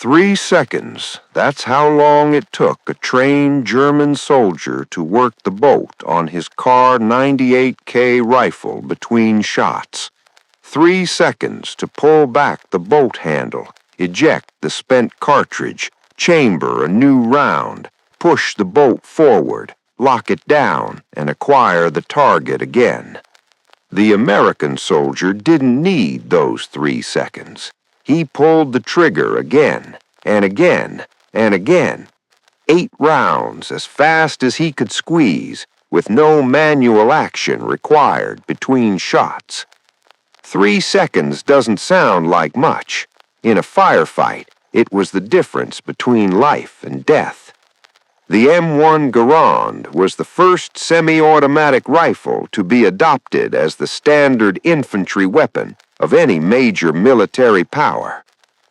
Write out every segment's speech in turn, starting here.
3 seconds, that's how long it took a trained German soldier to work the bolt on his Kar98k rifle between shots. 3 seconds to pull back the bolt handle, eject the spent cartridge, chamber a new round, push the bolt forward, lock it down, and acquire the target again. The American soldier didn't need those 3 seconds. He pulled the trigger again, and again, and again. 8 rounds as fast as he could squeeze, with no manual action required between shots. 3 seconds doesn't sound like much. In a firefight, it was the difference between life and death. The M1 Garand was the first semi-automatic rifle to be adopted as the standard infantry weapon of any major military power.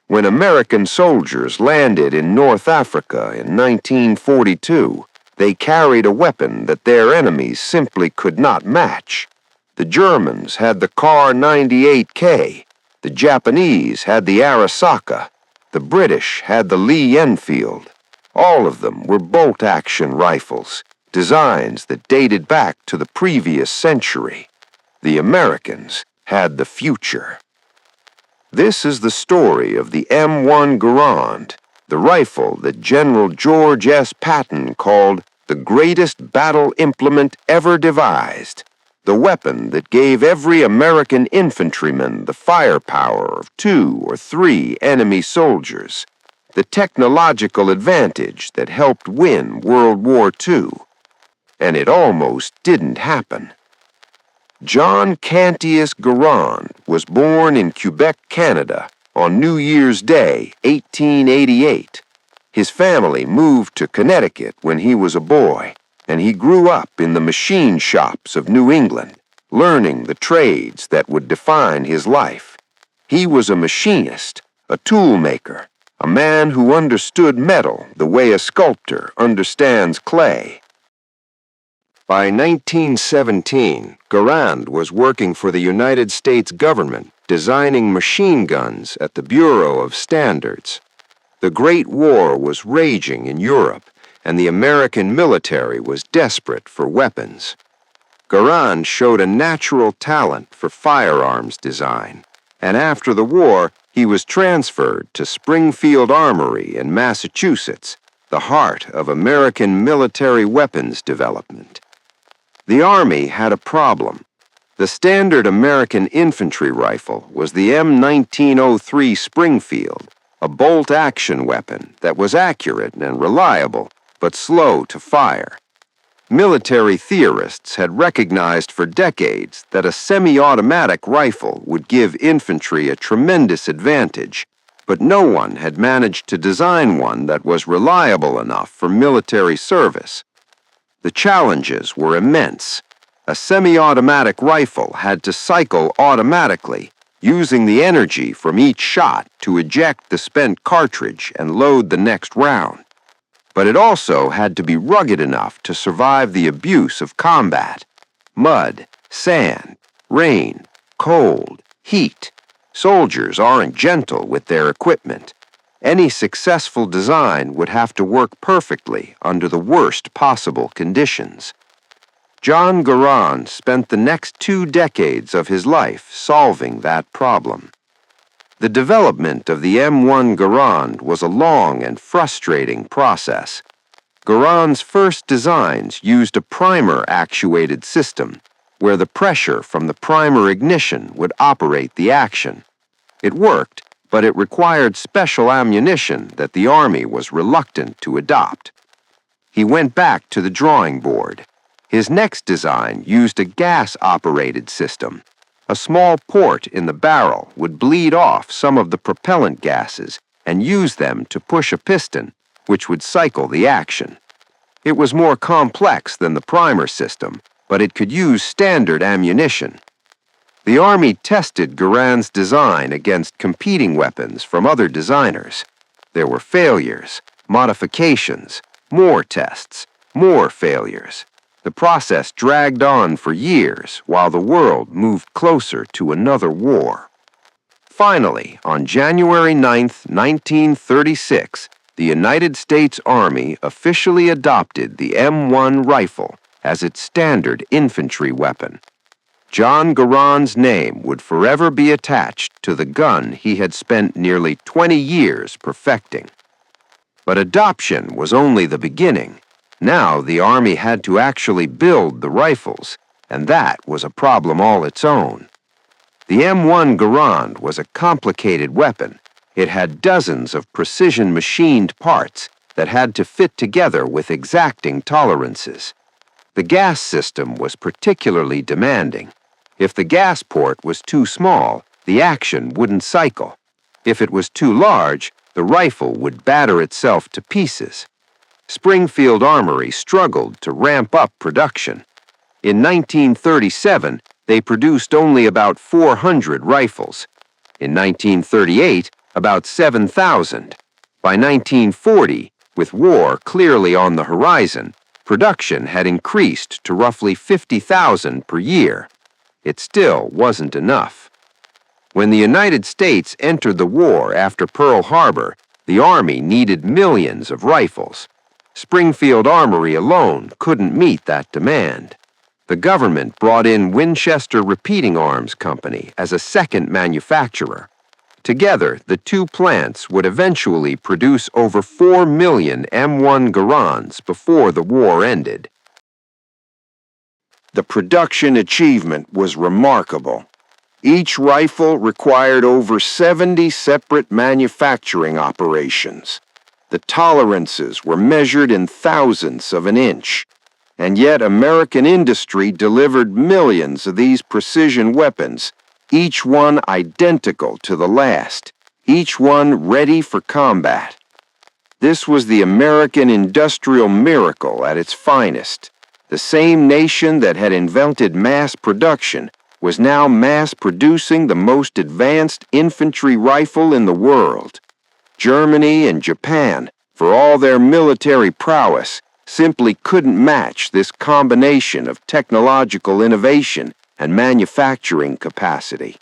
When American soldiers landed in North Africa in 1942, they carried a weapon that their enemies simply could not match. The Germans had the Kar98k, the Japanese had the Arisaka, the British had the Lee Enfield. All of them were bolt-action rifles, designs that dated back to the previous century. The Americans had the future. This is the story of the M1 Garand, the rifle that General George S. Patton called the greatest battle implement ever devised, the weapon that gave every American infantryman the firepower of 2 or 3 enemy soldiers, the technological advantage that helped win World War II. And it almost didn't happen. John Garand was born in Quebec, Canada, on New Year's Day, 1888. His family moved to Connecticut when he was a boy, and he grew up in the machine shops of New England, learning the trades that would define his life. He was a machinist, a tool maker, a man who understood metal the way a sculptor understands clay. By 1917, Garand was working for the United States government, designing machine guns at the Bureau of Standards. The Great War was raging in Europe, and the American military was desperate for weapons. Garand showed a natural talent for firearms design, and after the war, he was transferred to Springfield Armory in Massachusetts, the heart of American military weapons development. The Army had a problem. The standard American infantry rifle was the M1903 Springfield, a bolt-action weapon that was accurate and reliable, but slow to fire. Military theorists had recognized for decades that a semi-automatic rifle would give infantry a tremendous advantage, but no one had managed to design one that was reliable enough for military service. The challenges were immense. A semi-automatic rifle had to cycle automatically, using the energy from each shot to eject the spent cartridge and load the next round. But it also had to be rugged enough to survive the abuse of combat. Mud, sand, rain, cold, heat. Soldiers aren't gentle with their equipment. Any successful design would have to work perfectly under the worst possible conditions. John Garand spent the next 2 decades of his life solving that problem. The development of the M1 Garand was a long and frustrating process. Garand's first designs used a primer-actuated system, where the pressure from the primer ignition would operate the action. It worked, but it required special ammunition that the Army was reluctant to adopt. He went back to the drawing board. His next design used a gas-operated system. A small port in the barrel would bleed off some of the propellant gases and use them to push a piston, which would cycle the action. It was more complex than the primer system, but it could use standard ammunition. The Army tested Garand's design against competing weapons from other designers. There were failures, modifications, more tests, more failures. The process dragged on for years while the world moved closer to another war. Finally, on January 9, 1936, the United States Army officially adopted the M1 rifle as its standard infantry weapon. John Garand's name would forever be attached to the gun he had spent nearly 20 years perfecting. But adoption was only the beginning. Now the Army had to actually build the rifles, and that was a problem all its own. The M1 Garand was a complicated weapon. It had dozens of precision machined parts that had to fit together with exacting tolerances. The gas system was particularly demanding. If the gas port was too small, the action wouldn't cycle. If it was too large, the rifle would batter itself to pieces. Springfield Armory struggled to ramp up production. In 1937, they produced only about 400 rifles. In 1938, about 7,000. By 1940, with war clearly on the horizon, production had increased to roughly 50,000 per year. It still wasn't enough. When the United States entered the war after Pearl Harbor, the Army needed millions of rifles. Springfield Armory alone couldn't meet that demand. The government brought in Winchester Repeating Arms Company as a second manufacturer. Together, the two plants would eventually produce over 4 million M1 Garands before the war ended. The production achievement was remarkable. Each rifle required over 70 separate manufacturing operations. The tolerances were measured in thousandths of an inch. And yet American industry delivered millions of these precision weapons, each one identical to the last, each one ready for combat. This was the American industrial miracle at its finest. The same nation that had invented mass production was now mass producing the most advanced infantry rifle in the world. Germany and Japan, for all their military prowess, simply couldn't match this combination of technological innovation and manufacturing capacity.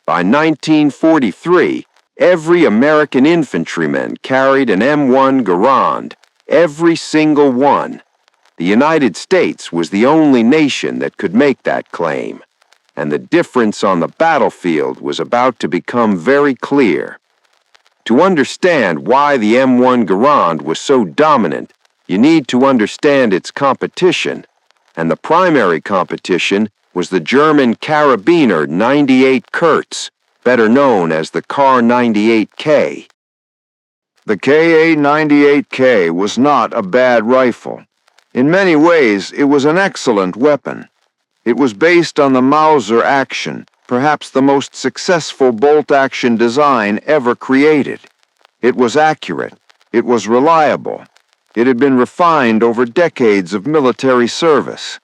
By 1943, every American infantryman carried an M1 Garand, every single one. The United States was the only nation that could make that claim, and the difference on the battlefield was about to become very clear. To understand why the M1 Garand was so dominant, you need to understand its competition, and the primary competition was the German carabiner 98 Kurz, better known as the Kar98k. The Ka-98k was not a bad rifle. In many ways, it was an excellent weapon. It was based on the Mauser action, perhaps the most successful bolt-action design ever created. It was accurate. It was reliable. It had been refined over decades of military service.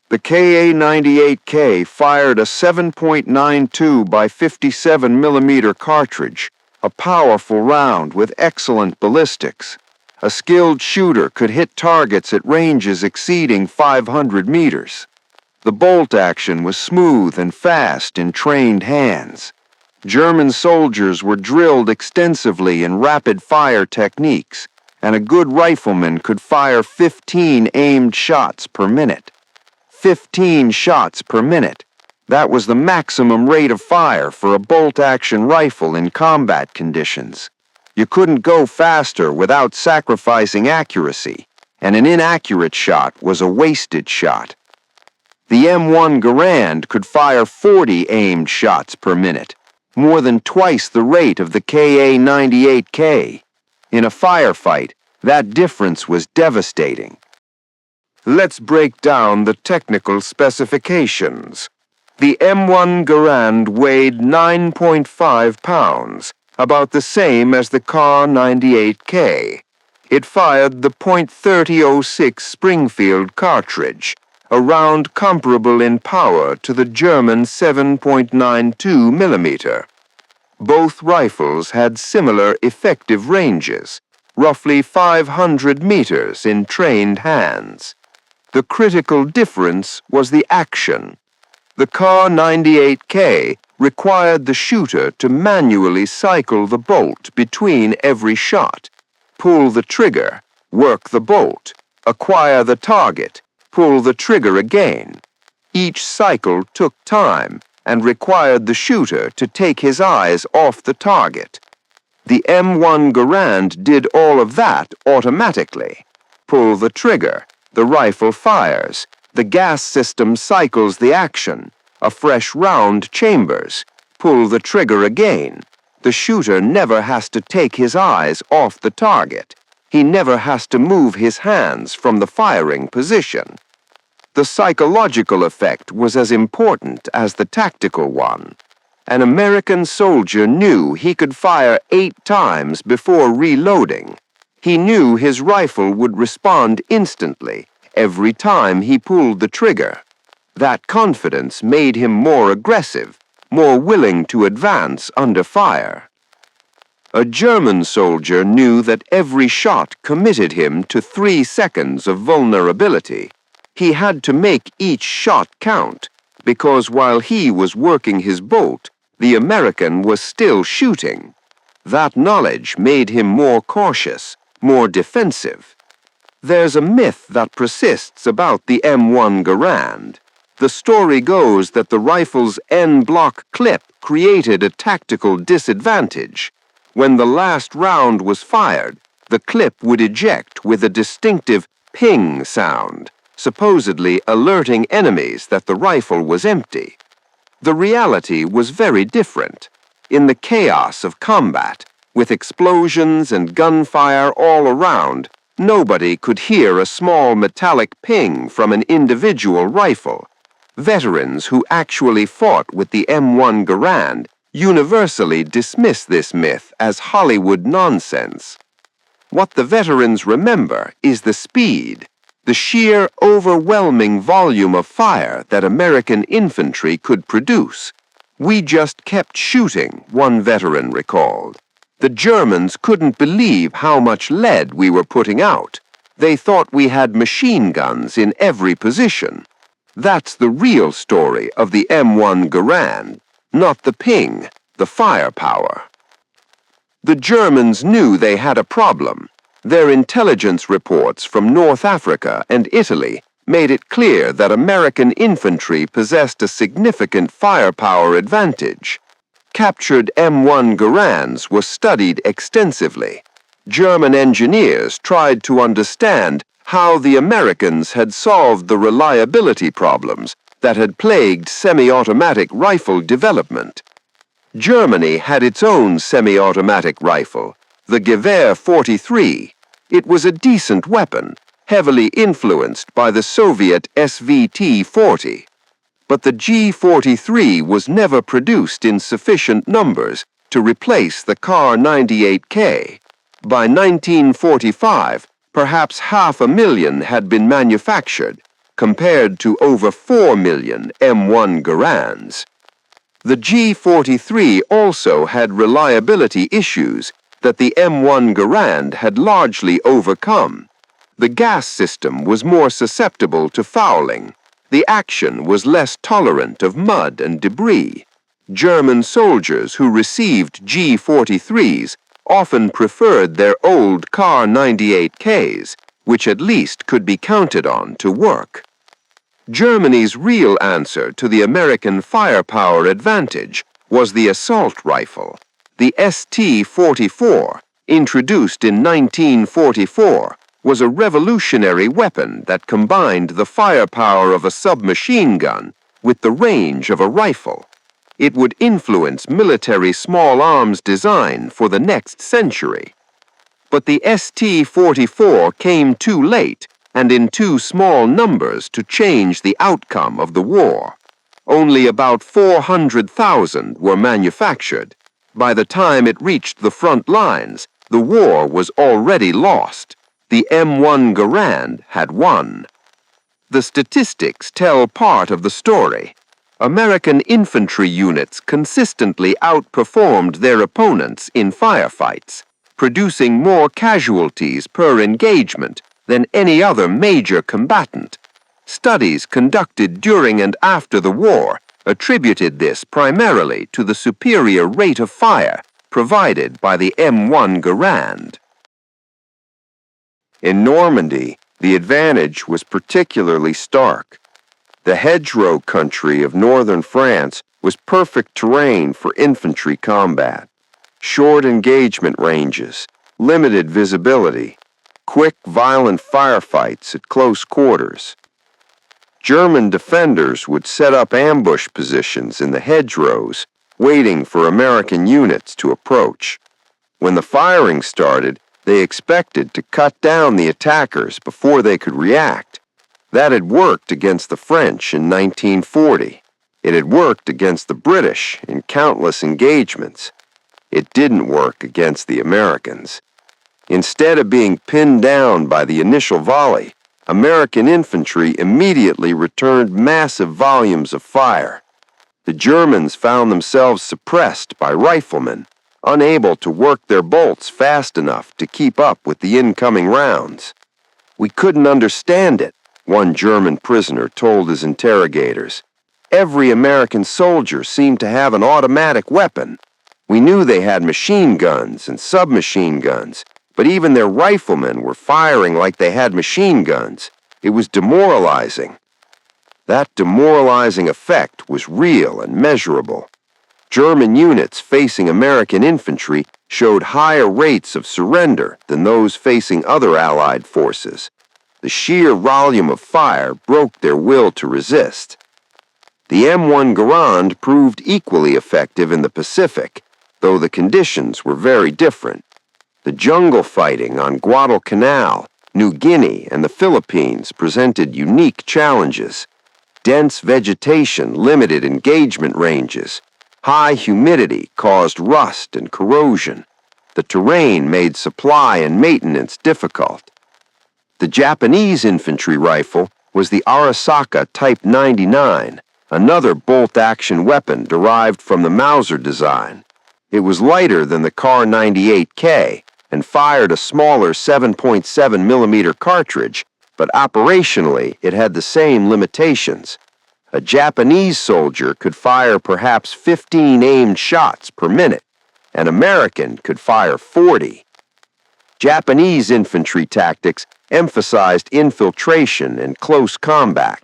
The Ka-98k fired a 7.92 by 57 millimeter cartridge, a powerful round with excellent ballistics. A skilled shooter could hit targets at ranges exceeding 500 meters. The bolt action was smooth and fast in trained hands. German soldiers were drilled extensively in rapid-fire techniques, and a good rifleman could fire 15 aimed shots per minute. 15 shots per minute. That was the maximum rate of fire for a bolt-action rifle in combat conditions. You couldn't go faster without sacrificing accuracy, and an inaccurate shot was a wasted shot. The M1 Garand could fire 40 aimed shots per minute, more than twice the rate of the Ka-98k. In a firefight, that difference was devastating. Let's break down the technical specifications. The M1 Garand weighed 9.5 pounds, about the same as the Kar98k. It fired the .3006 Springfield cartridge, a round comparable in power to the German 7.92 millimeter. Both rifles had similar effective ranges, roughly 500 meters in trained hands. The critical difference was the action. The Kar98k required the shooter to manually cycle the bolt between every shot, pull the trigger, work the bolt, acquire the target, pull the trigger again. Each cycle took time and required the shooter to take his eyes off the target. The M1 Garand did all of that automatically. Pull the trigger, the rifle fires, the gas system cycles the action, a fresh round chambers, pull the trigger again. The shooter never has to take his eyes off the target. He never has to move his hands from the firing position. The psychological effect was as important as the tactical one. An American soldier knew he could fire 8 times before reloading. He knew his rifle would respond instantly every time he pulled the trigger. That confidence made him more aggressive, more willing to advance under fire. A German soldier knew that every shot committed him to 3 seconds of vulnerability. He had to make each shot count, because while he was working his bolt, the American was still shooting. That knowledge made him more cautious, more defensive. There's a myth that persists about the M1 Garand. The story goes that the rifle's N-block clip created a tactical disadvantage. When the last round was fired, the clip would eject with a distinctive ping sound, supposedly alerting enemies that the rifle was empty. The reality was very different. In the chaos of combat, with explosions and gunfire all around, nobody could hear a small metallic ping from an individual rifle. Veterans who actually fought with the M1 Garand universally dismiss this myth as Hollywood nonsense. What the veterans remember is the speed, the sheer overwhelming volume of fire that American infantry could produce. We just kept shooting, one veteran recalled. The Germans couldn't believe how much lead we were putting out. They thought we had machine guns in every position. That's the real story of the M1 Garand, not the ping, the firepower. The Germans knew they had a problem. Their intelligence reports from North Africa and Italy made it clear that American infantry possessed a significant firepower advantage. Captured M1 Garands were studied extensively. German engineers tried to understand how the Americans had solved the reliability problems that had plagued semi-automatic rifle development. Germany had its own semi-automatic rifle, the Gewehr 43. It was a decent weapon, heavily influenced by the Soviet SVT-40. But the G43 was never produced in sufficient numbers to replace the Kar98k. By 1945, perhaps 500,000 had been manufactured, compared to over 4 million M1 Garands. The G43 also had reliability issues that the M1 Garand had largely overcome. The gas system was more susceptible to fouling. The action was less tolerant of mud and debris. German soldiers who received G43s often preferred their old Kar98ks, which at least could be counted on to work. Germany's real answer to the American firepower advantage was the assault rifle. The ST-44, introduced in 1944, was a revolutionary weapon that combined the firepower of a submachine gun with the range of a rifle. It would influence military small arms design for the next century. But the ST-44 came too late and in too small numbers to change the outcome of the war. Only about 400,000 were manufactured. By the time it reached the front lines, the war was already lost. The M1 Garand had won. The statistics tell part of the story. American infantry units consistently outperformed their opponents in firefights, producing more casualties per engagement than any other major combatant. Studies conducted during and after the war attributed this primarily to the superior rate of fire provided by the M1 Garand. In Normandy, the advantage was particularly stark. The hedgerow country of northern France was perfect terrain for infantry combat. Short engagement ranges, limited visibility, quick, violent firefights at close quarters. German defenders would set up ambush positions in the hedgerows, waiting for American units to approach. When the firing started, they expected to cut down the attackers before they could react. That had worked against the French in 1940. It had worked against the British in countless engagements. It didn't work against the Americans. Instead of being pinned down by the initial volley, American infantry immediately returned massive volumes of fire. The Germans found themselves suppressed by riflemen, unable to work their bolts fast enough to keep up with the incoming rounds. "We couldn't understand it," one German prisoner told his interrogators. "Every American soldier seemed to have an automatic weapon. We knew they had machine guns and submachine guns, but even their riflemen were firing like they had machine guns. It was demoralizing." That demoralizing effect was real and measurable. German units facing American infantry showed higher rates of surrender than those facing other Allied forces. The sheer volume of fire broke their will to resist. The M1 Garand proved equally effective in the Pacific, though the conditions were very different. The jungle fighting on Guadalcanal, New Guinea, and the Philippines presented unique challenges. Dense vegetation limited engagement ranges. High humidity caused rust and corrosion. The terrain made supply and maintenance difficult. The Japanese infantry rifle was the Arisaka Type 99, another bolt-action weapon derived from the Mauser design. It was lighter than the Kar98k and fired a smaller 7.7 millimeter cartridge, but operationally it had the same limitations. A Japanese soldier could fire perhaps 15 aimed shots per minute. An American could fire 40. Japanese infantry tactics emphasized infiltration and close combat.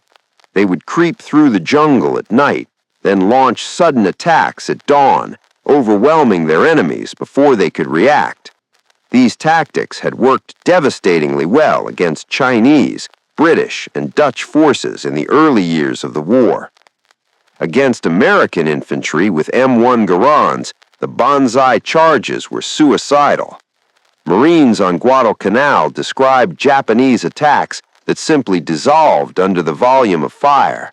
They would creep through the jungle at night, then launch sudden attacks at dawn, overwhelming their enemies before they could react. These tactics had worked devastatingly well against Chinese, British, and Dutch forces in the early years of the war. Against American infantry with M1 Garands, the banzai charges were suicidal. Marines on Guadalcanal described Japanese attacks that simply dissolved under the volume of fire.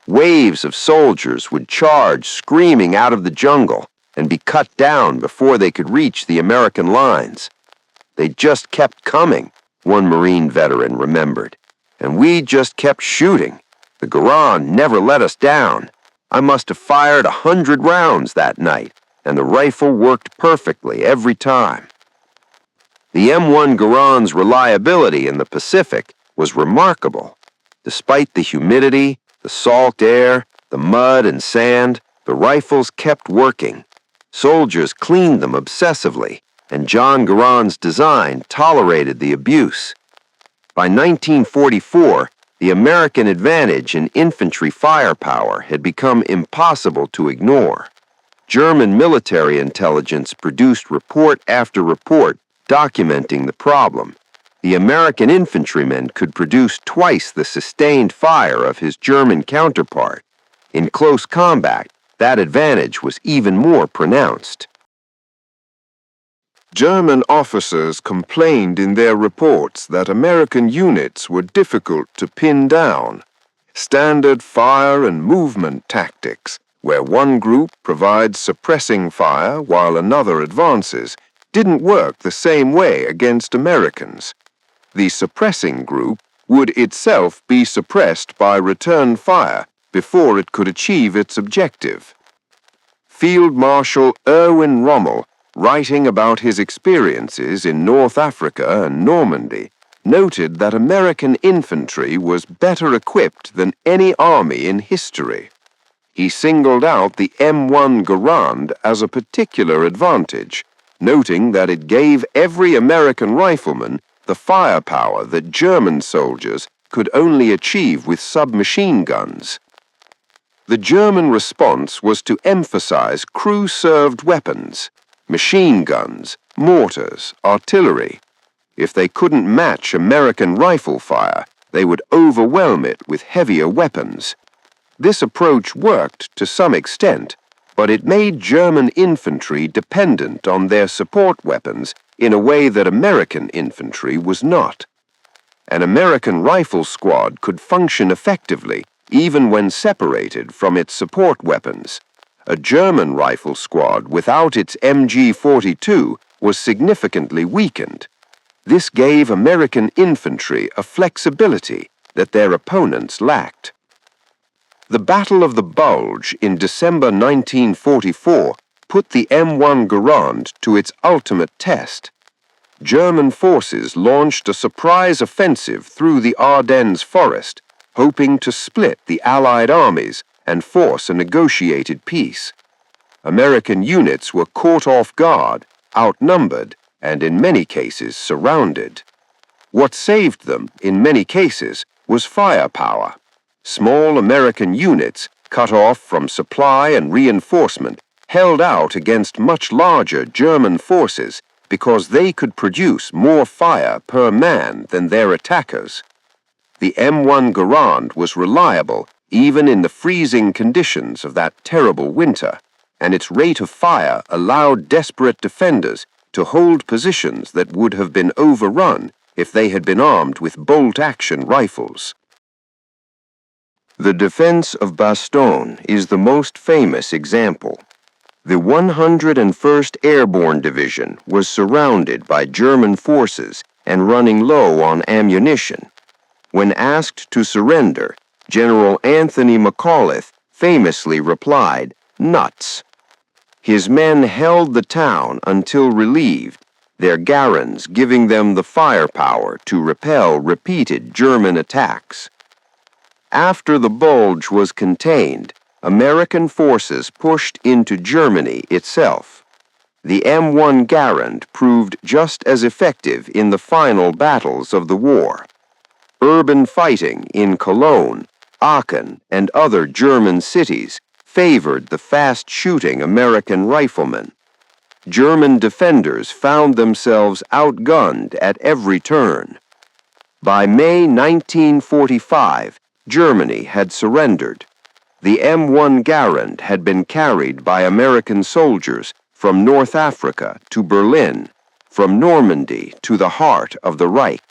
Waves of soldiers would charge screaming out of the jungle and be cut down before they could reach the American lines. "They just kept coming," one Marine veteran remembered. "And we just kept shooting. The Garand never let us down. I must have fired 100 rounds that night, and the rifle worked perfectly every time." The M1 Garand's reliability in the Pacific was remarkable. Despite the humidity, the salt air, the mud and sand, the rifles kept working. Soldiers cleaned them obsessively, and John Garand's design tolerated the abuse. By 1944, the American advantage in infantry firepower had become impossible to ignore. German military intelligence produced report after report documenting the problem. The American infantryman could produce twice the sustained fire of his German counterpart. In close combat, that advantage was even more pronounced. German officers complained in their reports that American units were difficult to pin down. Standard fire and movement tactics, where one group provides suppressing fire while another advances, didn't work the same way against Americans. The suppressing group would itself be suppressed by return fire before it could achieve its objective. Field Marshal Erwin Rommel, writing about his experiences in North Africa and Normandy, noted that American infantry was better equipped than any army in history. He singled out the M1 Garand as a particular advantage, noting that it gave every American rifleman the firepower that German soldiers could only achieve with submachine guns. The German response was to emphasize crew-served weapons, machine guns, mortars, artillery. If they couldn't match American rifle fire, they would overwhelm it with heavier weapons. This approach worked to some extent, but it made German infantry dependent on their support weapons in a way that American infantry was not. An American rifle squad could function effectively even when separated from its support weapons. A German rifle squad without its MG-42 was significantly weakened. This gave American infantry a flexibility that their opponents lacked. The Battle of the Bulge in December 1944 put the M1 Garand to its ultimate test. German forces launched a surprise offensive through the Ardennes forest, hoping to split the Allied armies and force a negotiated peace. American units were caught off guard, outnumbered, and in many cases surrounded. What saved them, in many cases, was firepower. Small American units, cut off from supply and reinforcement, held out against much larger German forces because they could produce more fire per man than their attackers. The M1 Garand was reliable even in the freezing conditions of that terrible winter, and its rate of fire allowed desperate defenders to hold positions that would have been overrun if they had been armed with bolt-action rifles. The defense of Bastogne is the most famous example. The 101st Airborne Division was surrounded by German forces and running low on ammunition. When asked to surrender, General Anthony McAuliffe famously replied, "Nuts." His men held the town until relieved, their Garands giving them the firepower to repel repeated German attacks. After the Bulge was contained, American forces pushed into Germany itself. The M1 Garand proved just as effective in the final battles of the war. Urban fighting in Cologne, Aachen, and other German cities favored the fast-shooting American riflemen. German defenders found themselves outgunned at every turn. By May 1945, Germany had surrendered. The M1 Garand had been carried by American soldiers from North Africa to Berlin, from Normandy to the heart of the Reich.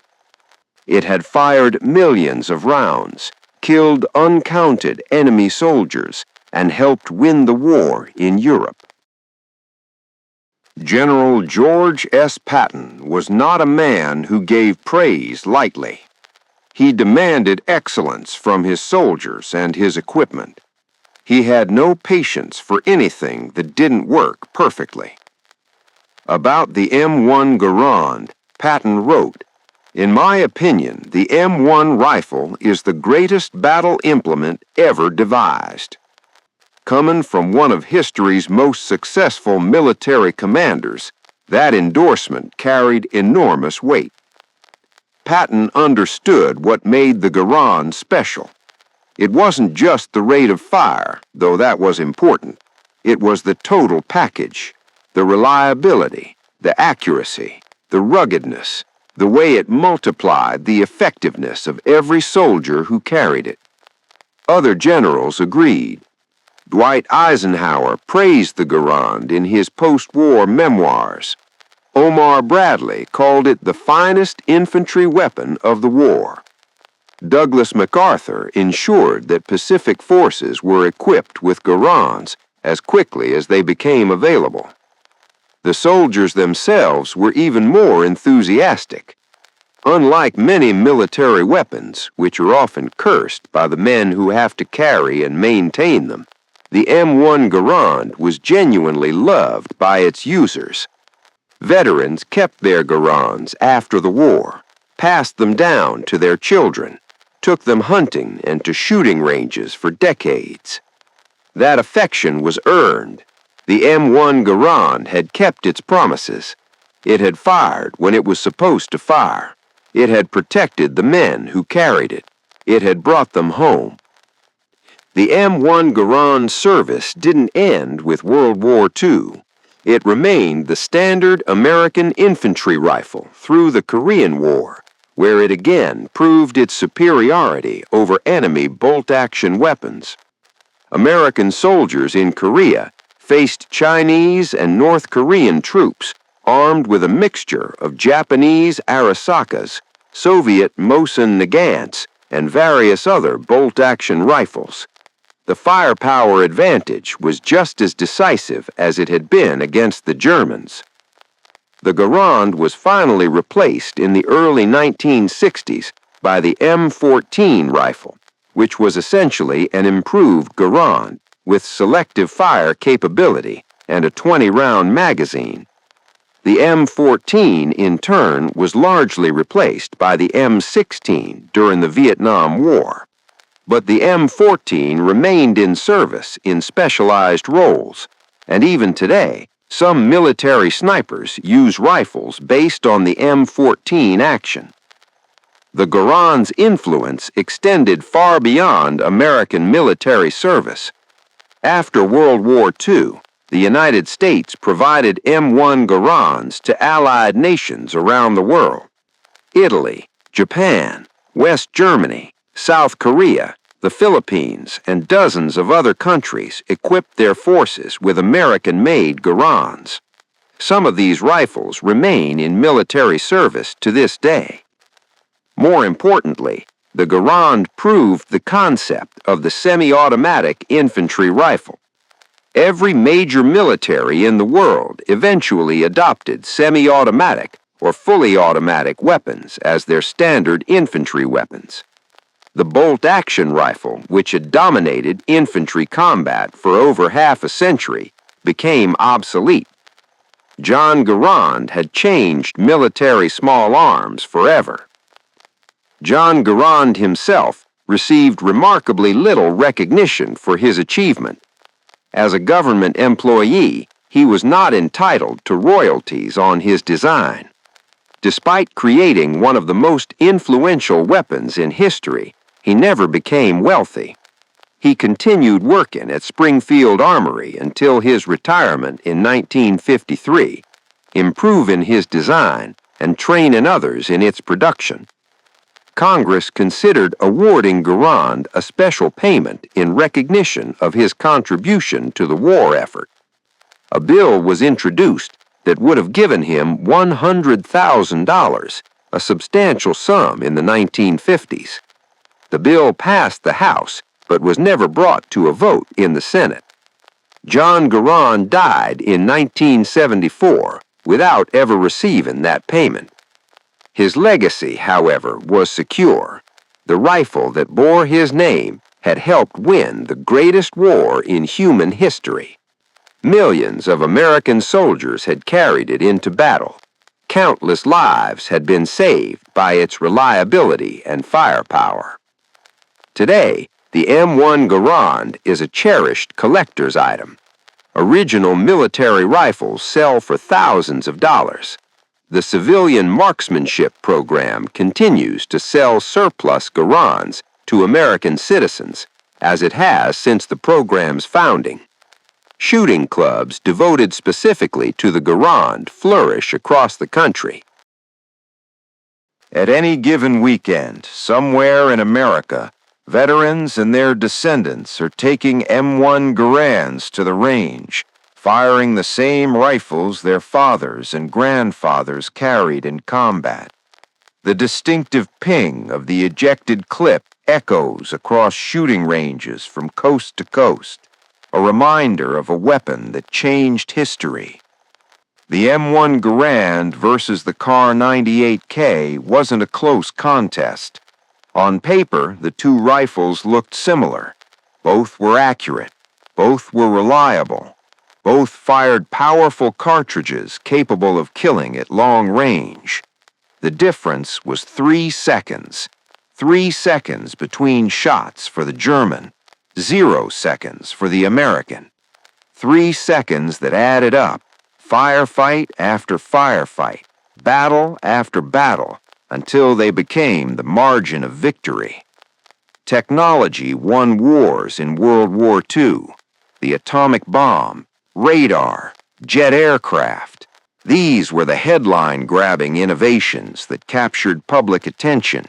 It had fired millions of rounds, killed uncounted enemy soldiers, and helped win the war in Europe. General George S. Patton was not a man who gave praise lightly. He demanded excellence from his soldiers and his equipment. He had no patience for anything that didn't work perfectly. About the M1 Garand, Patton wrote, "In my opinion, the M1 rifle is the greatest battle implement ever devised." Coming from one of history's most successful military commanders, that endorsement carried enormous weight. Patton understood what made the Garand special. It wasn't just the rate of fire, though that was important. It was the total package, the reliability, the accuracy, the ruggedness, the way it multiplied the effectiveness of every soldier who carried it. Other generals agreed. Dwight Eisenhower praised the Garand in his post-war memoirs. Omar Bradley called it the finest infantry weapon of the war. Douglas MacArthur ensured that Pacific forces were equipped with Garands as quickly as they became available. The soldiers themselves were even more enthusiastic. Unlike many military weapons, which are often cursed by the men who have to carry and maintain them, the M1 Garand was genuinely loved by its users. Veterans kept their Garands after the war, passed them down to their children, took them hunting and to shooting ranges for decades. That affection was earned. The M1 Garand had kept its promises. It had fired when it was supposed to fire. It had protected the men who carried it. It had brought them home. The M1 Garand service didn't end with World War II. It remained the standard American infantry rifle through the Korean War, where it again proved its superiority over enemy bolt-action weapons. American soldiers in Korea faced Chinese and North Korean troops armed with a mixture of Japanese Arasakas, Soviet Mosin Nagants, and various other bolt-action rifles. The firepower advantage was just as decisive as it had been against the Germans. The Garand was finally replaced in the early 1960s by the M14 rifle, which was essentially an improved Garand with selective fire capability and a 20-round magazine. The M14, in turn, was largely replaced by the M16 during the Vietnam War. But the M14 remained in service in specialized roles, and even today, some military snipers use rifles based on the M14 action. The Garand's influence extended far beyond American military service. After World War II, the United States provided M1 Garands to allied nations around the world. Italy, Japan, West Germany, South Korea, the Philippines, and dozens of other countries equipped their forces with American-made Garands. Some of these rifles remain in military service to this day. More importantly, the Garand proved the concept of the semi-automatic infantry rifle. Every major military in the world eventually adopted semi-automatic or fully automatic weapons as their standard infantry weapons. The bolt-action rifle, which had dominated infantry combat for over half a century, became obsolete. John Garand had changed military small arms forever. John Garand himself received remarkably little recognition for his achievement. As a government employee, he was not entitled to royalties on his design. Despite creating one of the most influential weapons in history, he never became wealthy. He continued working at Springfield Armory until his retirement in 1953, improving his design and training others in its production. Congress considered awarding Garand a special payment in recognition of his contribution to the war effort. A bill was introduced that would have given him $100,000, a substantial sum in the 1950s. The bill passed the House, but was never brought to a vote in the Senate. John Garand died in 1974 without ever receiving that payment. His legacy, however, was secure. The rifle that bore his name had helped win the greatest war in human history. Millions of American soldiers had carried it into battle. Countless lives had been saved by its reliability and firepower. Today, the M1 Garand is a cherished collector's item. Original military rifles sell for thousands of dollars. The civilian marksmanship program continues to sell surplus Garands to American citizens, as it has since the program's founding. Shooting clubs devoted specifically to the Garand flourish across the country. At any given weekend, somewhere in America, veterans and their descendants are taking M1 Garands to the range, firing the same rifles their fathers and grandfathers carried in combat. The distinctive ping of the ejected clip echoes across shooting ranges from coast to coast, a reminder of a weapon that changed history. The M1 Garand versus the Kar98k wasn't a close contest. On paper, the two rifles looked similar. Both were accurate. Both were reliable. Both fired powerful cartridges capable of killing at long range. The difference was 3 seconds. 3 seconds between shots for the German. 0 seconds for the American. 3 seconds that added up, firefight after firefight, battle after battle, until they became the margin of victory. Technology won wars in World War II. The atomic bomb, radar, jet aircraft. These were the headline-grabbing innovations that captured public attention.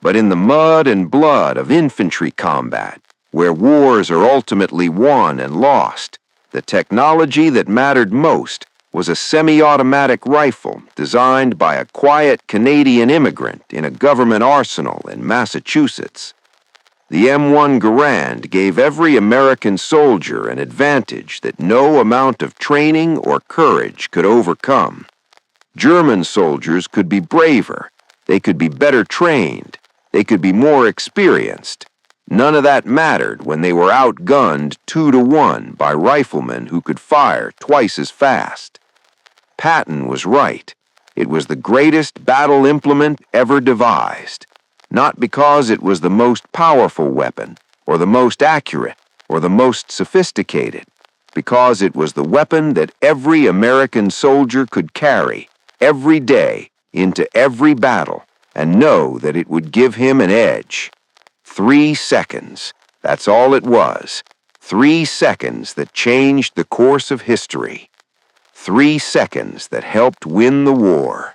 But in the mud and blood of infantry combat, where wars are ultimately won and lost, the technology that mattered most was a semi-automatic rifle designed by a quiet Canadian immigrant in a government arsenal in Massachusetts. The M1 Garand gave every American soldier an advantage that no amount of training or courage could overcome. German soldiers could be braver, they could be better trained, they could be more experienced. None of that mattered when they were outgunned 2-to-1 by riflemen who could fire twice as fast. Patton was right. It was the greatest battle implement ever devised. Not because it was the most powerful weapon, or the most accurate, or the most sophisticated, because it was the weapon that every American soldier could carry every day into every battle and know that it would give him an edge. 3 seconds, that's all it was. 3 seconds that changed the course of history. 3 seconds that helped win the war.